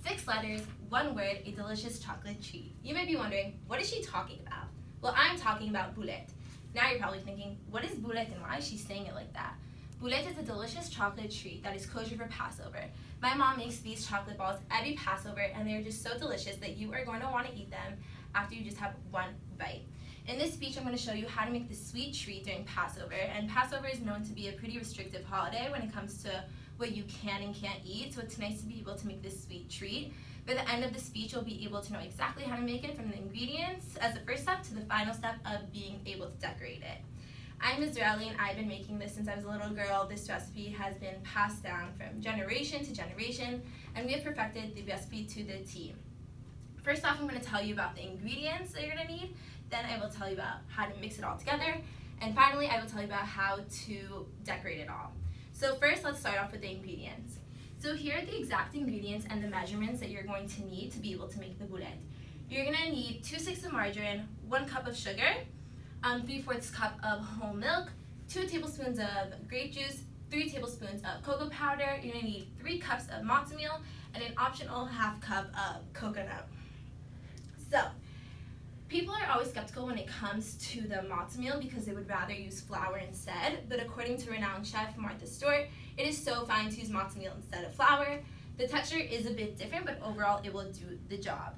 6 letters, 1 word, a delicious chocolate treat. You may be wondering, what is she talking about? Well, I'm talking about boulette. Now you're probably thinking, what is boulette and why is she saying it like that? Boulette is a delicious chocolate treat that is kosher for Passover. My mom makes these chocolate balls every Passover, and they're just so delicious that you are going to want to eat them after you just have 1 bite. In this speech, I'm going to show you how to make this sweet treat during Passover, and Passover is known to be a pretty restrictive holiday when it comes to what you can and can't eat, so it's nice to be able to make this sweet treat. By the end of the speech, you'll be able to know exactly how to make it, from the ingredients as the first step to the final step of being able to decorate it. I'm Israeli, and I've been making this since I was a little girl. This recipe has been passed down from generation to generation, and we have perfected the recipe to the T. First off, I'm going to tell you about the ingredients that you're going to need. Then I will tell you about how to mix it all together. And finally, I will tell you about how to decorate it all. So first, let's start off with the ingredients. So here are the exact ingredients and the measurements that you're going to need to be able to make the boulette. You're going to need 2 sticks of margarine, 1 cup of sugar, 3/4 cup of whole milk, 2 tablespoons of grape juice, 3 tablespoons of cocoa powder. You're going to need 3 cups of matzo meal, and an optional ½ cup of coconut. So, people are always skeptical when it comes to the matzo meal because they would rather use flour instead, but according to renowned chef Martha Stewart, it is so fine to use matzo meal instead of flour. The texture is a bit different, but overall it will do the job.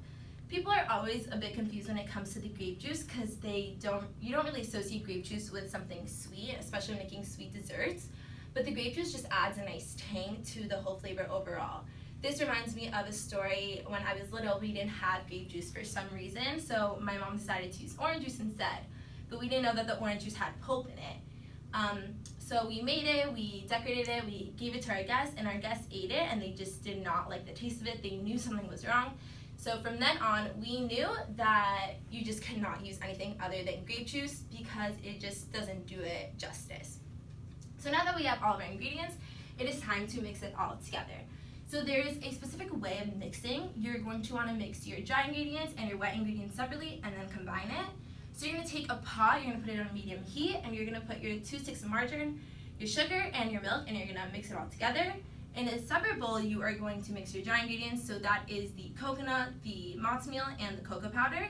People are always a bit confused when it comes to the grape juice because you don't really associate grape juice with something sweet, especially when making sweet desserts, but the grape juice just adds a nice tang to the whole flavor overall. This reminds me of a story when I was little. We didn't have grape juice for some reason, so my mom decided to use orange juice instead. But we didn't know that the orange juice had pulp in it. So we made it, we decorated it, we gave it to our guests, and our guests ate it, and they just did not like the taste of it. They knew something was wrong. So from then on, we knew that you just could not use anything other than grape juice because it just doesn't do it justice. So now that we have all of our ingredients, it is time to mix it all together. So there is a specific way of mixing. You're going to want to mix your dry ingredients and your wet ingredients separately and then combine it. So you're going to take a pot, you're going to put it on medium heat, and you're going to put your 2 sticks of margarine, your sugar, and your milk, and you're going to mix it all together. In a separate bowl, you are going to mix your dry ingredients, so that is the coconut, the matzo meal, and the cocoa powder.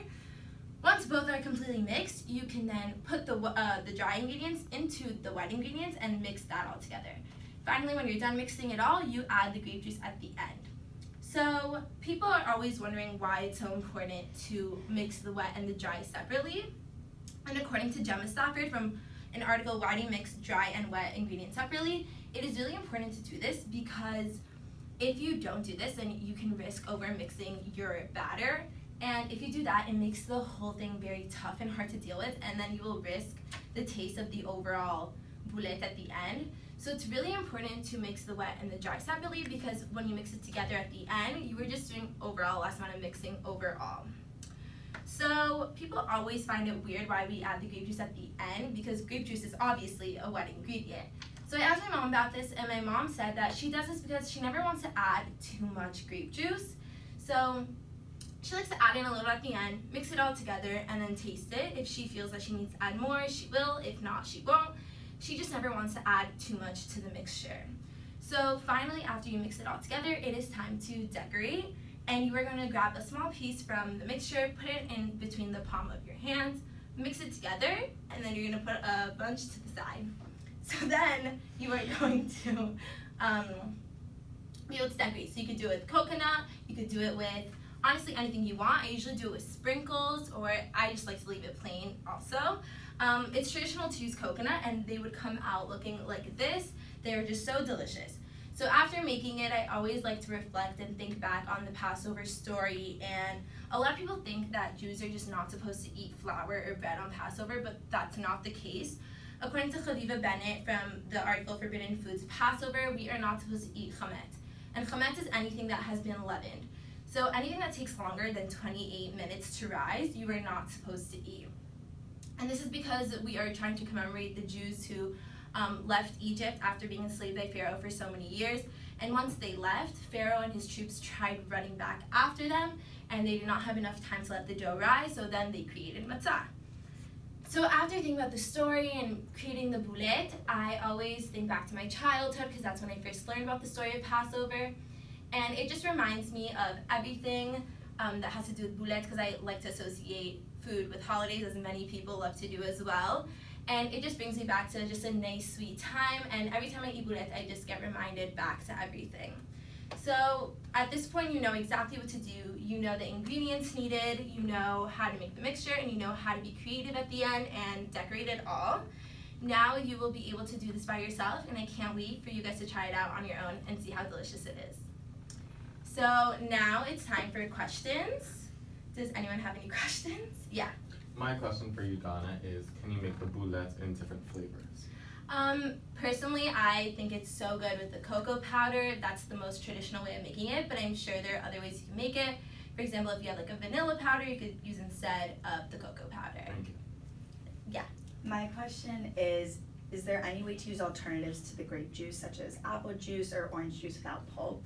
Once both are completely mixed, you can then put the dry ingredients into the wet ingredients and mix that all together. Finally, when you're done mixing it all, you add the grape juice at the end. So people are always wondering why it's so important to mix the wet and the dry separately. And according to Gemma Stafford from an article, Why Do You Mix Dry and Wet Ingredients Separately? It is really important to do this because if you don't do this, then you can risk over mixing your batter. And if you do that, it makes the whole thing very tough and hard to deal with, and then you will risk the taste of the overall boulette at the end. So it's really important to mix the wet and the dry separately because when you mix it together at the end, you were just doing overall less amount of mixing overall. So people always find it weird why we add the grape juice at the end because grape juice is obviously a wet ingredient. So I asked my mom about this, and my mom said that she does this because she never wants to add too much grape juice. So she likes to add in a little at the end, mix it all together, and then taste it. If she feels that she needs to add more, she will. If not, she won't. She just never wants to add too much to the mixture. So finally, after you mix it all together, it is time to decorate. And you are going to grab a small piece from the mixture, put it in between the palm of your hands, mix it together, and then you're going to put a bunch to the side. So then you are going to be able to decorate. So you could do it with coconut, you could do it with honestly anything you want. I usually do it with sprinkles, or I just like to leave it plain also. It's traditional to use coconut, and they would come out looking like this. They're just so delicious. So after making it, I always like to reflect and think back on the Passover story, and a lot of people think that Jews are just not supposed to eat flour or bread on Passover, but that's not the case. According to Chaviva Bennett from the article Forbidden Foods Passover, we are not supposed to eat chametz. And chametz is anything that has been leavened. So anything that takes longer than 28 minutes to rise, you are not supposed to eat. And this is because we are trying to commemorate the Jews who left Egypt after being enslaved by Pharaoh for so many years. And once they left, Pharaoh and his troops tried running back after them, and they did not have enough time to let the dough rise, so then they created matzah. So after thinking about the story and creating the boulette, I always think back to my childhood because that's when I first learned about the story of Passover. And it just reminds me of everything that has to do with boulette, because I like to associate food with holidays, as many people love to do as well. And it just brings me back to just a nice, sweet time. And every time I eat boulette, I just get reminded back to everything. So at this point, you know exactly what to do. You know the ingredients needed, you know how to make the mixture, and you know how to be creative at the end and decorate it all. Now you will be able to do this by yourself, and I can't wait for you guys to try it out on your own and see how delicious it is. So now it's time for questions. Does anyone have any questions? Yeah. My question for you, Donna, is can you make the boulettes in different flavors? Personally, I think it's so good with the cocoa powder. That's the most traditional way of making it, but I'm sure there are other ways you can make it. For example, if you have like a vanilla powder, you could use instead of the cocoa powder. Thank you. Yeah. My question is there any way to use alternatives to the grape juice, such as apple juice or orange juice without pulp?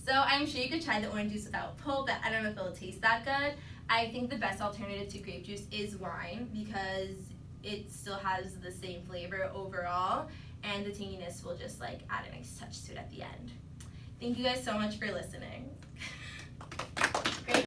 So I'm sure you could try the orange juice without pulp, but I don't know if it'll taste that good. I think the best alternative to grape juice is wine, because it still has the same flavor overall, and the tanginess will just like add a nice touch to it at the end. Thank you guys so much for listening.